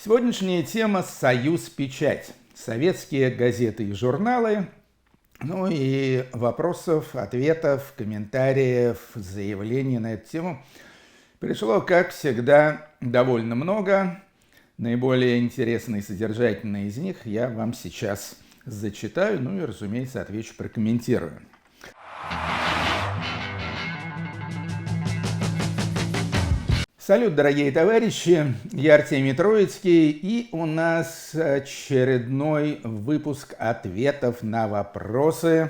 Сегодняшняя тема – «Союз Печать». Советские газеты и журналы. Ну и вопросов, ответов, комментариев, заявлений на эту тему пришло, как всегда, довольно много. Наиболее интересные и содержательные из них я вам сейчас зачитаю, ну и, разумеется, отвечу, прокомментирую. Салют, дорогие товарищи, я Артемий Троицкий, и у нас очередной выпуск ответов на вопросы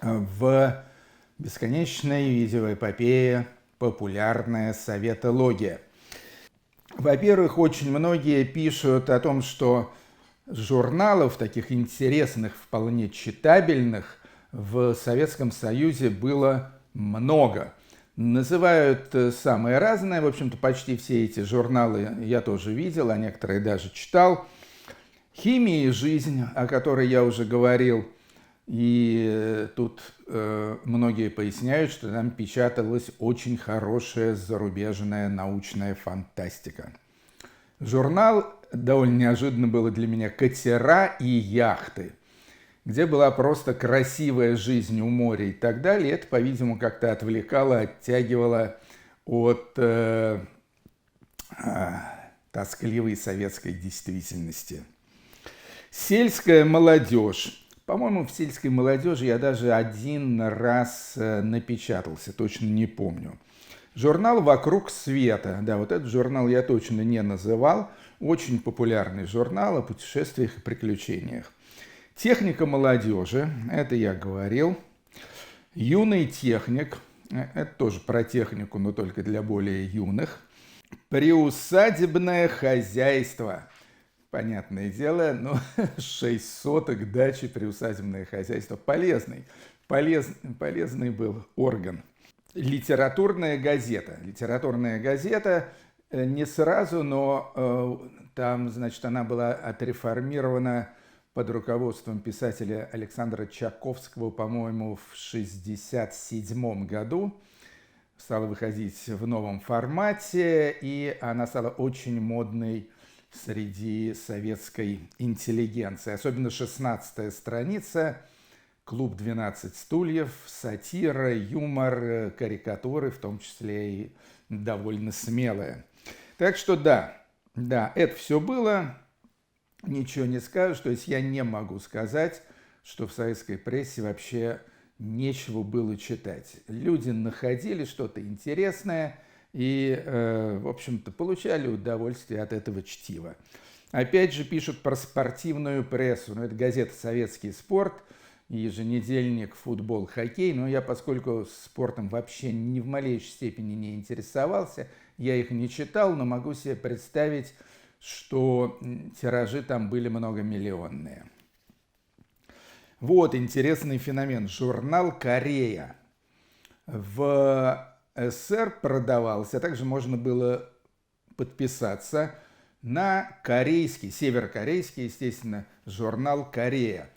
в бесконечной видеоэпопее «Популярная советология». Во-первых, очень многие пишут о том, что журналов таких интересных, вполне читабельных в Советском Союзе было много. Называют самые разные, в общем-то, почти все эти журналы я тоже видел, а некоторые даже читал. «Химия и жизнь», о которой я уже говорил, и тут многие поясняют, что там печаталась очень хорошая зарубежная научная фантастика. Журнал, довольно неожиданно было для меня, «Катера и яхты», где была просто красивая жизнь у моря и так далее. Это, по-видимому, как-то отвлекало, оттягивало от тоскливой советской действительности. «Сельская молодежь». По-моему, в «Сельской молодежи» я даже один раз напечатался, точно не помню. Журнал «Вокруг света». Да, вот этот журнал я точно не называл. Очень популярный журнал о путешествиях и приключениях. «Техника молодежи», это я говорил. «Юный техник», это тоже про технику, но только для более юных. «Приусадебное хозяйство». Понятное дело, но 6 соток дачи, приусадебное хозяйство. Полезный был орган. «Литературная газета». «Литературная газета» не сразу, но там, значит, она была отреформирована под руководством писателя Александра Чаковского, по-моему, в 1967 году. Стала выходить в новом формате, и она стала очень модной среди советской интеллигенции. Особенно 16-я страница, клуб «12 стульев», сатира, юмор, карикатуры, в том числе и довольно смелые. Так что да, это все было. Ничего не скажешь, то есть я не могу сказать, что в советской прессе вообще нечего было читать. Люди находили что-то интересное и, в общем-то, получали удовольствие от этого чтива. Опять же пишут про спортивную прессу. Это газета «Советский спорт», еженедельник «Футбол, хоккей». Но я, поскольку спортом вообще ни в малейшей степени не интересовался, я их не читал, но могу себе представить, что тиражи там были многомиллионные. Вот интересный феномен. Журнал «Корея» в СССР продавался, а также можно было подписаться на корейский, северокорейский, естественно, журнал «Корея».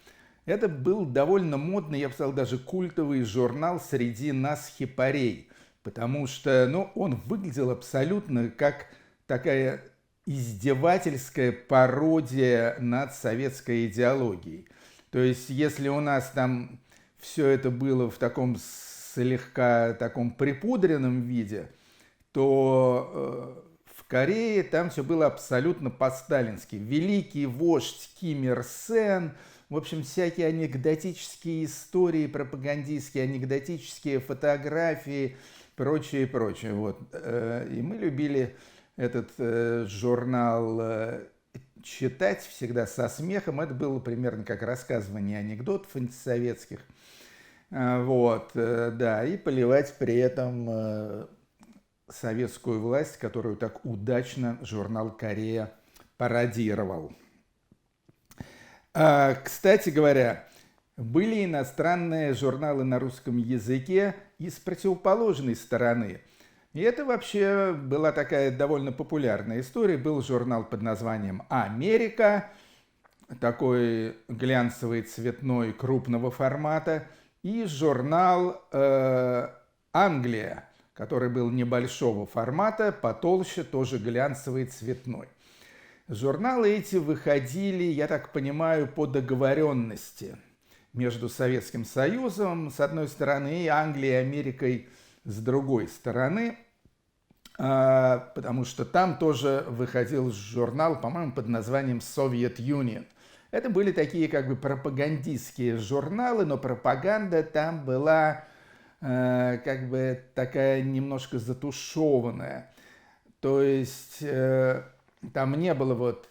Это был довольно модный, я бы сказал, даже культовый журнал среди нас хипарей, потому что он выглядел абсолютно как такая издевательская пародия над советской идеологией. То есть, если у нас там все это было в таком слегка таком припудренном виде, то в Корее там все было абсолютно по-сталински. Великий вождь Ким Ир Сен, в общем, всякие анекдотические истории, пропагандистские, анекдотические фотографии, прочее. Вот. И мы любили этот журнал читать всегда со смехом. Это было примерно как рассказывание анекдотов антисоветских. Вот, да, и поливать при этом советскую власть, которую так удачно журнал «Корея» пародировал. Кстати говоря, были иностранные журналы на русском языке и с противоположной стороны. И это вообще была такая довольно популярная история. Был журнал под названием «Америка», такой глянцевый, цветной, крупного формата, и журнал «Англия», который был небольшого формата, потолще, тоже глянцевый, цветной. Журналы эти выходили, я так понимаю, по договоренности между Советским Союзом с одной стороны и Англией и Америкой с другой стороны, потому что там тоже выходил журнал, по-моему, под названием Soviet Union. Это были такие как бы пропагандистские журналы, но пропаганда там была как бы такая немножко затушеванная. То есть там не было вот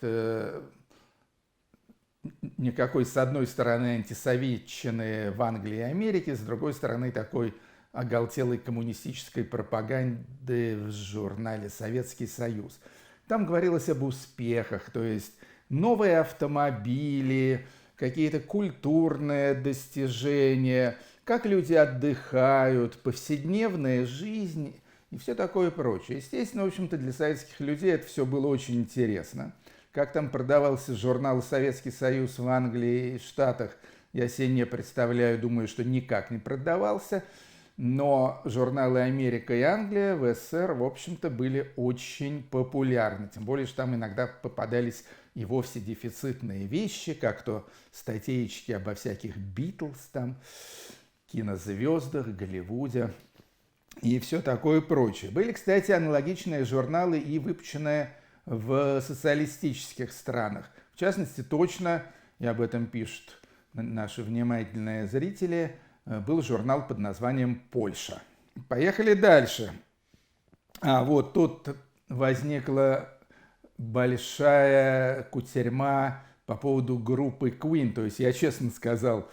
никакой, с одной стороны, антисоветчины в Англии и Америке, с другой стороны, такой оголтелой коммунистической пропаганды в журнале «Советский Союз». Там говорилось об успехах, то есть новые автомобили, какие-то культурные достижения, как люди отдыхают, повседневная жизнь и все такое прочее. Естественно, в общем-то, для советских людей это все было очень интересно. Как там продавался журнал «Советский Союз» в Англии и Штатах, я себе не представляю, думаю, что никак не продавался. Но журналы «Америка» и «Англия» в СССР, в общем-то, были очень популярны. Тем более, что там иногда попадались и вовсе дефицитные вещи, как то статейки обо всяких Битлз, там, кинозвездах, Голливуде и все такое прочее. Были, кстати, аналогичные журналы и выпущенные в социалистических странах. В частности, точно, и об этом пишут наши внимательные зрители, был журнал под названием «Польша». Поехали дальше. Вот тут возникла большая кутерьма по поводу группы Queen. То есть я честно сказал,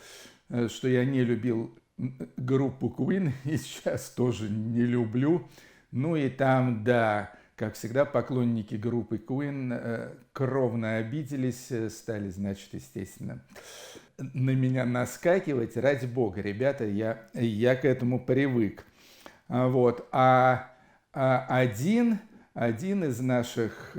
что я не любил группу Queen и сейчас тоже не люблю. Ну и там, да, как всегда, поклонники группы Queen кровно обиделись, стали, значит, естественно, на меня наскакивать. Ради бога, ребята, я к этому привык. Вот. Один из наших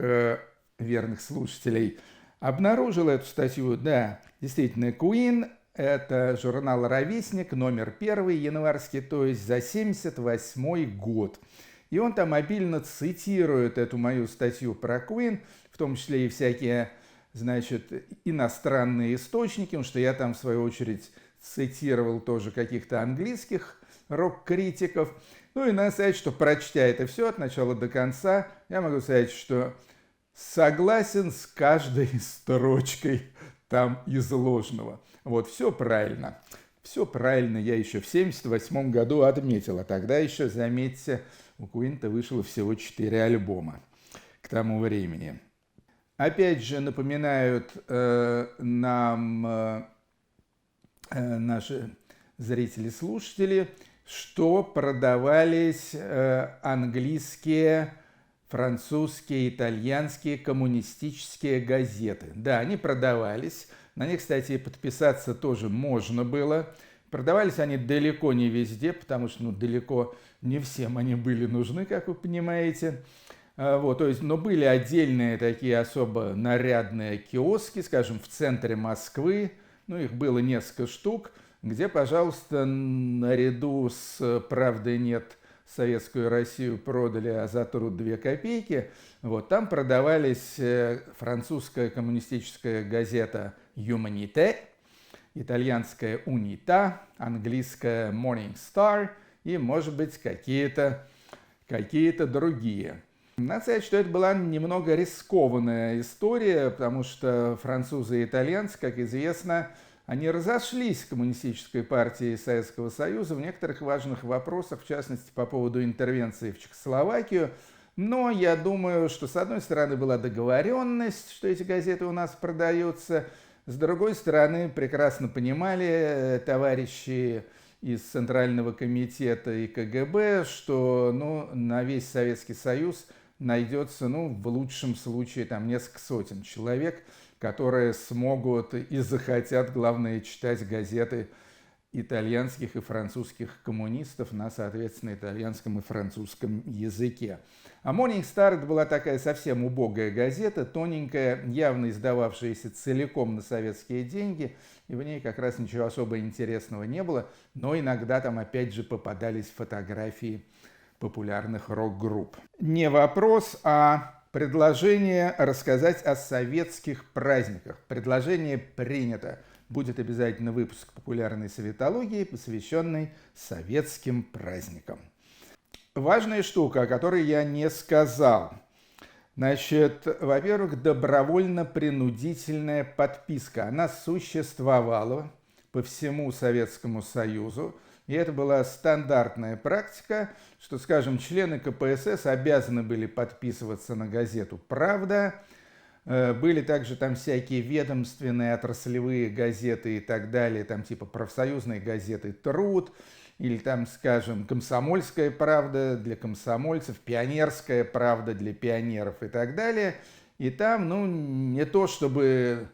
верных слушателей обнаружил эту статью. Да, действительно, Queen – это журнал «Ровесник», номер 1, январский, то есть за 1978 год. И он там обильно цитирует эту мою статью про Queen, в том числе и всякие, значит, иностранные источники, потому что я там, в свою очередь, цитировал тоже каких-то английских рок-критиков. Ну и надо сказать, что прочтя это все от начала до конца, я могу сказать, что согласен с каждой строчкой там изложенного. Вот, все правильно. Все правильно я еще в 1978 году отметил. А тогда еще, заметьте, у Queen-то вышло всего 4 альбома к тому времени. Опять же, напоминают нам наши зрители-слушатели, что продавались английские, французские, итальянские коммунистические газеты. Да, они продавались. На них, кстати, подписаться тоже можно было. Продавались они далеко не везде, потому что далеко не всем они были нужны, как вы понимаете. Вот, то есть, но были отдельные такие особо нарядные киоски, скажем, в центре Москвы. Их было несколько штук, где, пожалуйста, наряду с «Правдой нет» Советскую Россию продали, а за труд 2 копейки. Вот, там продавались французская коммунистическая газета «Humanité», итальянская «Унитà», английская «Morning Star» и, может быть, какие-то другие. Надо сказать, что это была немного рискованная история, потому что французы и итальянцы, как известно, они разошлись в коммунистической партии Советского Союза в некоторых важных вопросах, в частности, по поводу интервенции в Чехословакию. Но я думаю, что с одной стороны была договоренность, что эти газеты у нас продаются, с другой стороны прекрасно понимали товарищи из Центрального комитета и КГБ, что на весь Советский Союз найдется, в лучшем случае, там несколько сотен человек, которые смогут и захотят, главное, читать газеты итальянских и французских коммунистов на, соответственно, итальянском и французском языке. А Morning Star это была такая совсем убогая газета, тоненькая, явно издававшаяся целиком на советские деньги, и в ней как раз ничего особо интересного не было, но иногда там опять же попадались фотографии популярных рок-групп. Не вопрос, а Предложение рассказать о советских праздниках. Предложение принято. Будет обязательно выпуск популярной советологии, посвященный советским праздникам. Важная штука, о которой я не сказал. Значит, во-первых, добровольно-принудительная подписка. Она существовала по всему Советскому Союзу. И это была стандартная практика, что, скажем, члены КПСС обязаны были подписываться на газету «Правда». Были также там всякие ведомственные, отраслевые газеты и так далее, там типа профсоюзной газеты «Труд», или там, скажем, «Комсомольская правда» для комсомольцев, «Пионерская правда» для пионеров и так далее. И там, ну, не то чтобы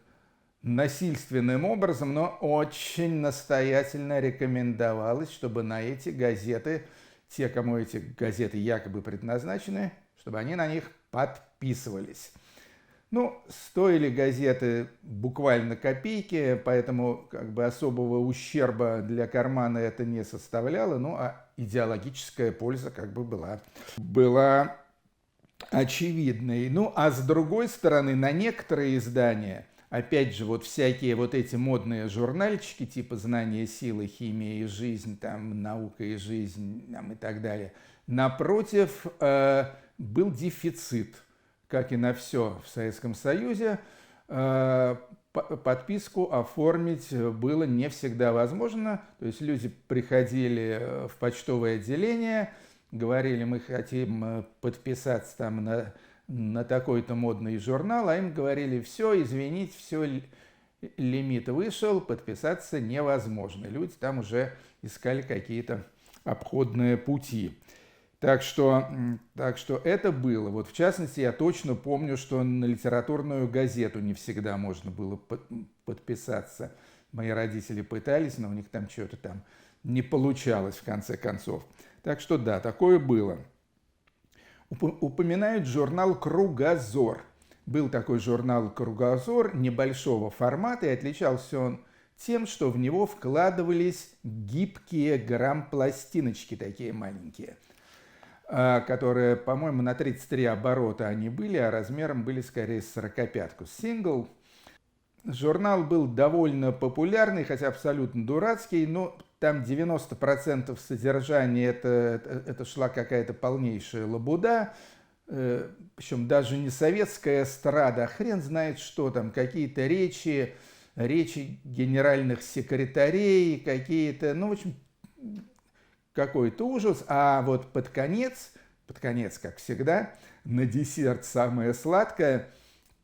насильственным образом, но очень настоятельно рекомендовалось, чтобы на эти газеты, те, кому эти газеты якобы предназначены, чтобы они на них подписывались. Ну, стоили газеты буквально копейки, поэтому как бы особого ущерба для кармана это не составляло, ну, а идеологическая польза как бы была очевидной. Ну, а с другой стороны, на некоторые издания, опять же, вот всякие вот эти модные журнальчики, типа «Знание, сила, химия и жизнь», там, «Наука и жизнь», там, и так далее, напротив, был дефицит. Как и на все в Советском Союзе, подписку оформить было не всегда возможно. То есть люди приходили в почтовое отделение, говорили, мы хотим подписаться там на такой-то модный журнал, а им говорили, все, извините, все, лимит вышел, подписаться невозможно. Люди там уже искали какие-то обходные пути. Так что это было. Вот в частности, я точно помню, что на литературную газету не всегда можно было подписаться. Мои родители пытались, но у них там что-то там не получалось в конце концов. Так что да, такое было. Упоминают журнал «Кругозор». Был такой журнал «Кругозор» небольшого формата, и отличался он тем, что в него вкладывались гибкие грамм-пластиночки, такие маленькие, которые, по-моему, на 33 оборота они были, а размером были скорее 45-ку. Сингл. Журнал был довольно популярный, хотя абсолютно дурацкий, но там 90% содержания это шла какая-то полнейшая лабуда, причем даже не советская эстрада, а хрен знает что там, какие-то речи генеральных секретарей, какие-то, ну, в общем, какой-то ужас, а вот под конец, как всегда, на десерт самое сладкое,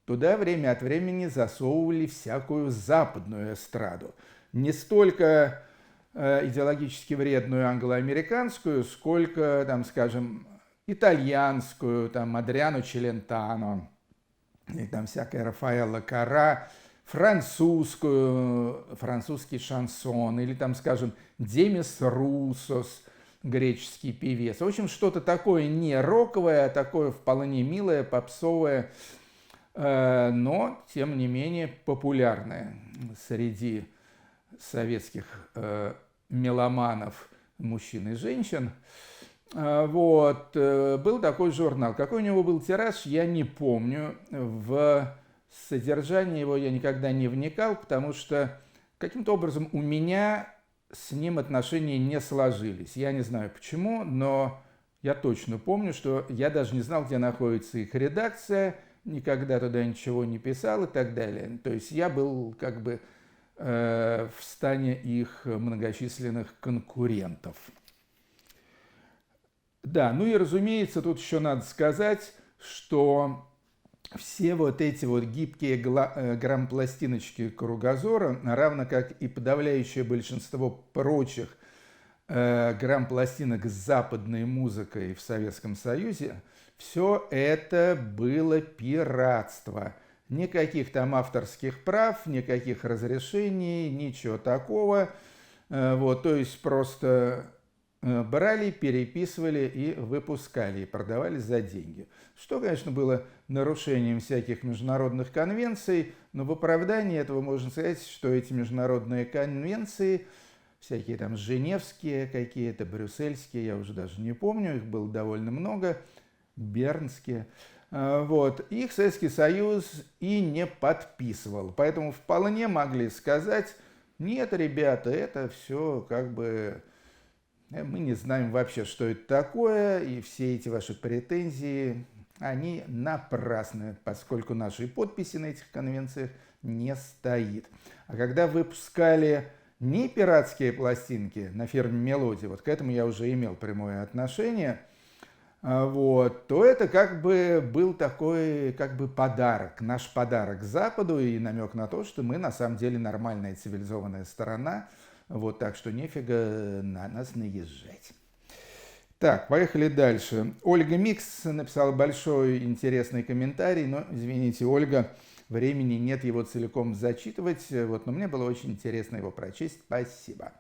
туда время от времени засовывали всякую западную эстраду. Не столько идеологически вредную англо-американскую, сколько, там, скажем, итальянскую, там, Адриано Челентано, и там всякая Рафаэлло Карра, французский шансон, или там, скажем, Демис Руссос, греческий певец. В общем, что-то такое не роковое, а такое вполне милое, попсовое, но, тем не менее, популярное среди советских меломанов, мужчин и женщин. Вот. Был такой журнал. Какой у него был тираж, я не помню. В содержание его я никогда не вникал, потому что каким-то образом у меня с ним отношения не сложились. Я не знаю почему, но я точно помню, что я даже не знал, где находится их редакция, никогда туда ничего не писал и так далее. То есть я был как бы в стане их многочисленных конкурентов. Да, ну и разумеется, тут еще надо сказать, что все вот эти вот гибкие грамм-пластиночки Кругозора, равно как и подавляющее большинство прочих грамм-пластинок с западной музыкой в Советском Союзе, все это было пиратство. Никаких там авторских прав, никаких разрешений, ничего такого. Вот, то есть просто брали, переписывали и выпускали, и продавали за деньги. Что, конечно, было нарушением всяких международных конвенций, но в оправдании этого можно сказать, что эти международные конвенции, всякие там женевские какие-то, брюссельские, я уже даже не помню, их было довольно много, бернские, Вот, их Советский Союз и не подписывал. Поэтому вполне могли сказать: нет, ребята, это все как бы мы не знаем вообще, что это такое, и все эти ваши претензии, они напрасны, поскольку нашей подписи на этих конвенциях не стоит. А когда выпускали не пиратские пластинки на фирме «Мелодия», вот к этому я уже имел прямое отношение, вот, то это как бы был такой как бы подарок, наш подарок Западу и намек на то, что мы на самом деле нормальная цивилизованная сторона, вот, так что нефига на нас наезжать. Так, поехали дальше. Ольга Микс написала большой интересный комментарий, но, извините, Ольга, времени нет его целиком зачитывать, вот, но мне было очень интересно его прочесть. Спасибо.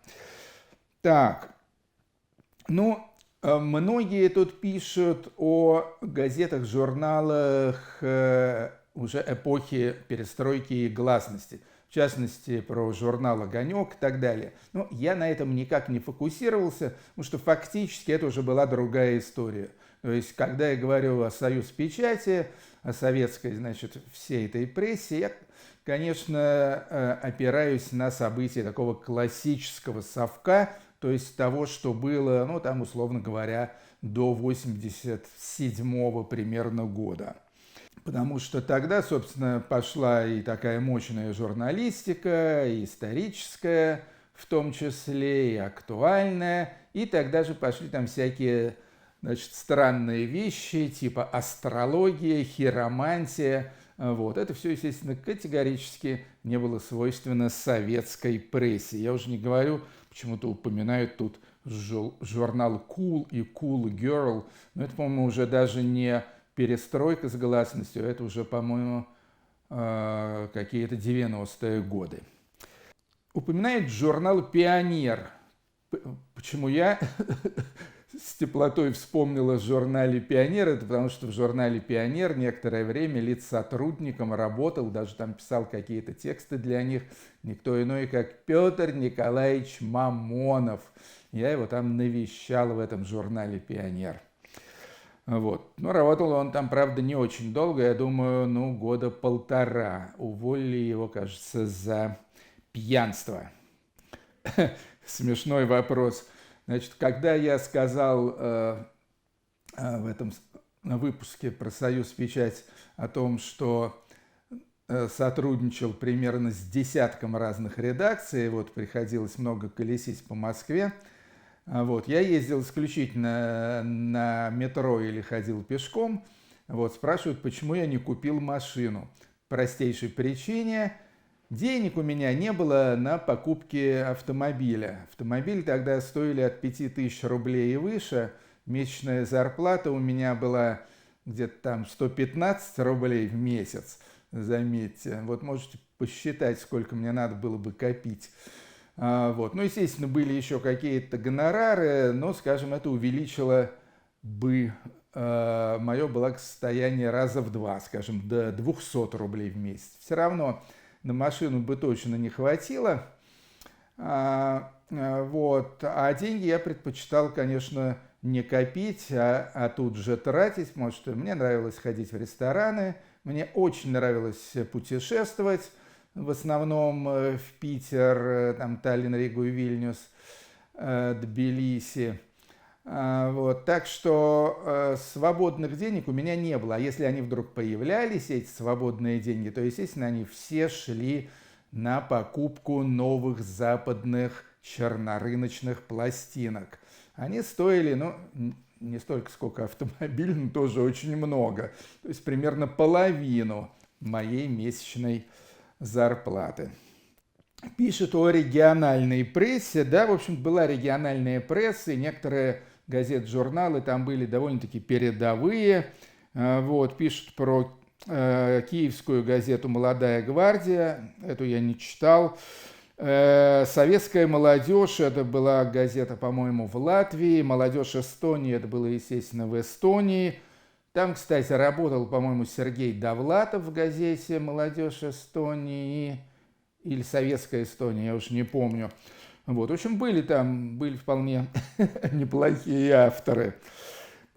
Так, ну, многие тут пишут о газетах, журналах уже эпохи перестройки и гласности. В частности, про журнал «Огонек» и так далее. Но я на этом никак не фокусировался, потому что фактически это уже была другая история. То есть, когда я говорю о «Союзпечати», о советской, значит, всей этой прессе, я, конечно, опираюсь на события такого классического совка, то есть того, что было, ну, там, условно говоря, до 87-го примерно года. Потому что тогда, собственно, пошла и такая мощная журналистика, и историческая, в том числе, и актуальная, и тогда же пошли там всякие, значит, странные вещи, типа астрология, хиромантия. Вот. Это все, естественно, категорически не было свойственно советской прессе. Я уже не говорю, почему-то упоминают тут журнал Cool и Cool Girl, но это, по-моему, уже даже не перестройка с гласностью, это уже, по-моему, какие-то 90-е годы. Упоминает журнал «Пионер». Почему я с теплотой вспомнил о журнале «Пионер», это потому что в журнале «Пионер» некоторое время лицсотрудником работал, даже там писал какие-то тексты для них, никто иной, как Петр Николаевич Мамонов. Я его там навещал в этом журнале «Пионер». Вот. Но работал он там, правда, не очень долго, я думаю, ну, года полтора. Уволили его, кажется, за пьянство. Смешной вопрос. Значит, когда я сказал в этом выпуске про «Союзпечать» о том, что сотрудничал примерно с десятком разных редакций, вот приходилось много колесить по Москве, вот, я ездил исключительно на метро или ходил пешком. Вот, спрашивают, почему я не купил машину. По простейшей причине: денег у меня не было на покупки автомобиля. Автомобили тогда стоили от 5000 рублей и выше. Месячная зарплата у меня была где-то там 115 рублей в месяц, заметьте. Вот можете посчитать, сколько мне надо было бы копить. Вот. Ну, естественно, были еще какие-то гонорары, но, скажем, это увеличило бы мое благосостояние раза в два, скажем, до 200 рублей в месяц. Все равно на машину бы точно не хватило. Вот. А деньги я предпочитал, конечно, не копить, а тут же тратить, потому что мне нравилось ходить в рестораны, мне очень нравилось путешествовать, в основном в Питер, там, Таллин, Ригу и Вильнюс, Тбилиси. Вот. Так что свободных денег у меня не было. А если они вдруг появлялись, эти свободные деньги, то, естественно, они все шли на покупку новых западных чернорыночных пластинок. Они стоили, ну, не столько, сколько автомобиль, но тоже очень много. То есть примерно половину моей месячной зарплаты. Пишет о региональной прессе. Да, в общем, была региональная пресса, и некоторые газеты, журналы там были довольно-таки передовые. Вот, пишут про киевскую газету «Молодая гвардия». Эту я не читал. «Советская молодежь» — это была газета, по-моему, в Латвии. «Молодежь Эстонии» — это было, естественно, в Эстонии. Там, кстати, работал, по-моему, Сергей Довлатов в газете «Молодежь Эстонии» или «Советская Эстония», я уж не помню. Вот, в общем, были вполне неплохие авторы.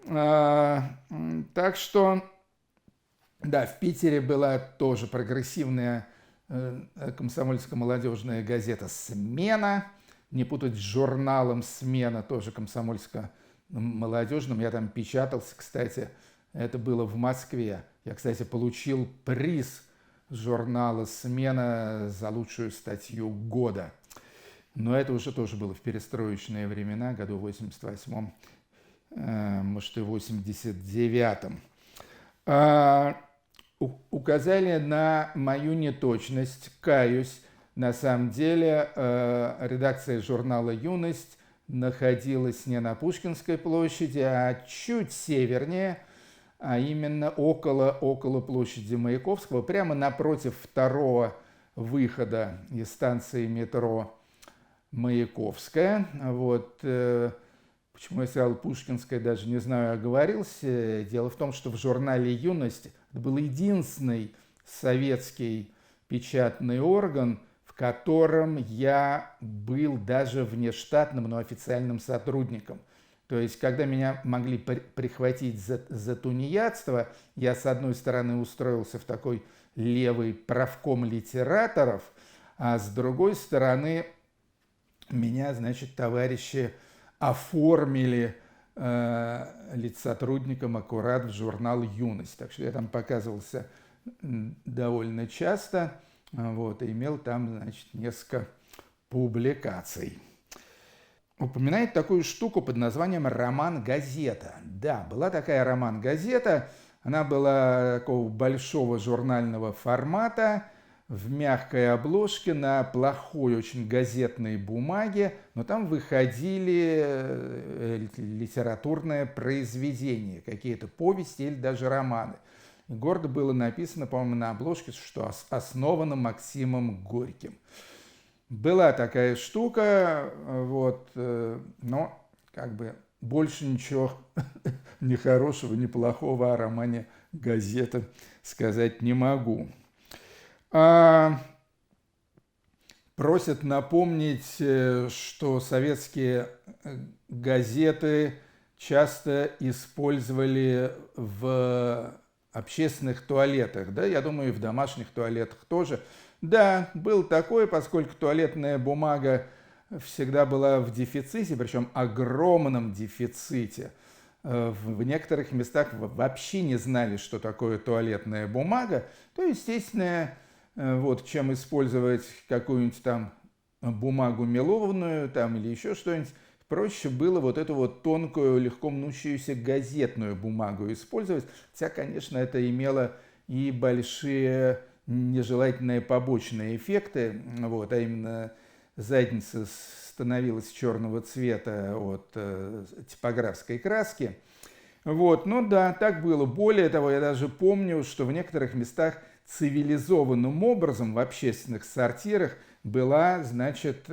Так что Да, в Питере была тоже прогрессивная комсомольско-молодежная газета «Смена». Не путать с журналом «Смена», тоже комсомольско-молодежным. Я там печатался, кстати. Это было в Москве. Я, кстати, получил приз журнала «Смена» за лучшую статью года. Но это уже тоже было в перестроечные времена, году в 88-м, может и в 89-м. Указали на мою неточность, каюсь. На самом деле редакция журнала «Юность» находилась не на Пушкинской площади, а чуть севернее, а именно около площади Маяковского, прямо напротив второго выхода из станции метро Маяковская. Вот. Почему я сказал Пушкинская, даже не знаю, оговорился. Дело в том, что в журнале «Юность» это был единственный советский печатный орган, в котором я был даже внештатным, но официальным сотрудником. То есть, когда меня могли прихватить за тунеядство, я, с одной стороны, устроился в такой левый правком литераторов, а с другой стороны, меня, значит, товарищи оформили сотрудником аккурат в журнал «Юность». Так что я там показывался довольно часто, вот, и имел там, значит, несколько публикаций. Упоминает такую штуку под названием «Роман-газета». Да, была такая роман-газета, она была такого большого журнального формата, в мягкой обложке, на плохой очень газетной бумаге, но там выходили литературные произведения, какие-то повести или даже романы. И гордо было написано, по-моему, на обложке, что основано Максимом Горьким. Была такая штука, вот, но как бы больше ничего ни хорошего, ни плохого о романе «Газета» сказать не могу. Просят напомнить, что советские газеты часто использовали в общественных туалетах, да, я думаю, и в домашних туалетах тоже. Да, был такой, поскольку туалетная бумага всегда была в дефиците, причем огромном дефиците. В некоторых местах вообще не знали, что такое туалетная бумага, то, естественно, вот, чем использовать какую-нибудь там бумагу мелованную там, или еще что-нибудь, проще было вот эту вот тонкую, легко мнущуюся газетную бумагу использовать. Хотя, конечно, это имело и большие нежелательные побочные эффекты, вот, а именно задница становилась черного цвета от типографской краски. Вот, ну да, так было. Более того, я даже помню, что в некоторых местах цивилизованным образом в общественных сортирах была, значит,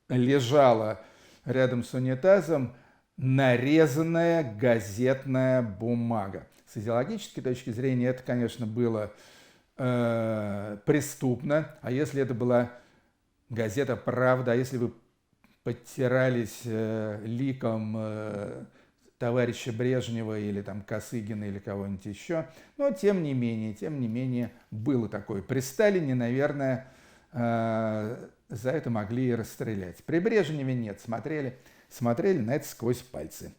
лежала рядом с унитазом нарезанная газетная бумага. С идеологической точки зрения это, конечно, было преступно. А если это была газета «Правда», а если вы подтирались ликом товарища Брежнева или там Косыгина или кого-нибудь еще. Но тем не менее, было такое. При Сталине, наверное, за это могли и расстрелять. При Брежневе нет, смотрели на это сквозь пальцы.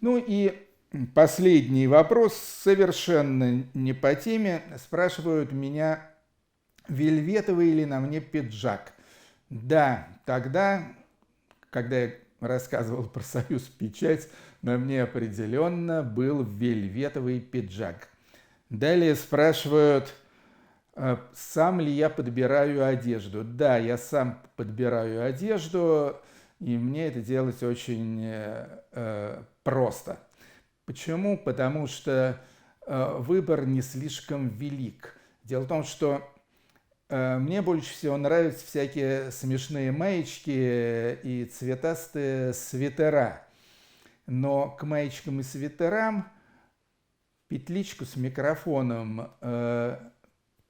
Ну и последний вопрос, совершенно не по теме. Спрашивают меня, вельветовый ли на мне пиджак. Да, тогда, когда я рассказывал про Союз Печать, на мне определенно был вельветовый пиджак. Далее спрашивают, сам ли я подбираю одежду. Да, я сам подбираю одежду, и мне это делать очень просто. Почему? Потому что выбор не слишком велик. Дело в том, что мне больше всего нравятся всякие смешные маечки и цветастые свитера. Но к маечкам и свитерам петличку с микрофоном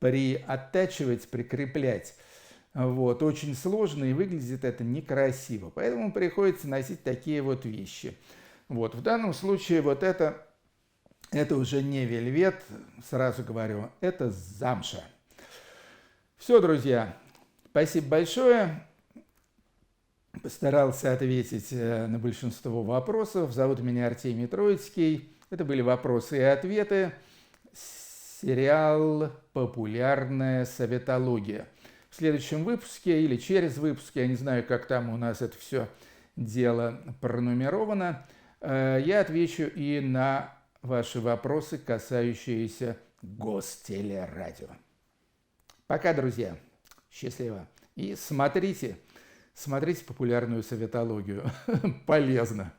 приоттачивать, прикреплять, вот, очень сложно, и выглядит это некрасиво. Поэтому приходится носить такие вот вещи. Вот, в данном случае вот это Это уже не вельвет, сразу говорю, это замша. Все, друзья, спасибо большое. Постарался ответить на большинство вопросов. Зовут меня Артемий Троицкий. Это были вопросы и ответы. Сериал «Популярная советология». В следующем выпуске или через выпуск, я не знаю, как там у нас это все дело пронумеровано, я отвечу и на ваши вопросы, касающиеся Гостелерадио. Пока, друзья. Счастливо. И смотрите популярную советологию. Полезно.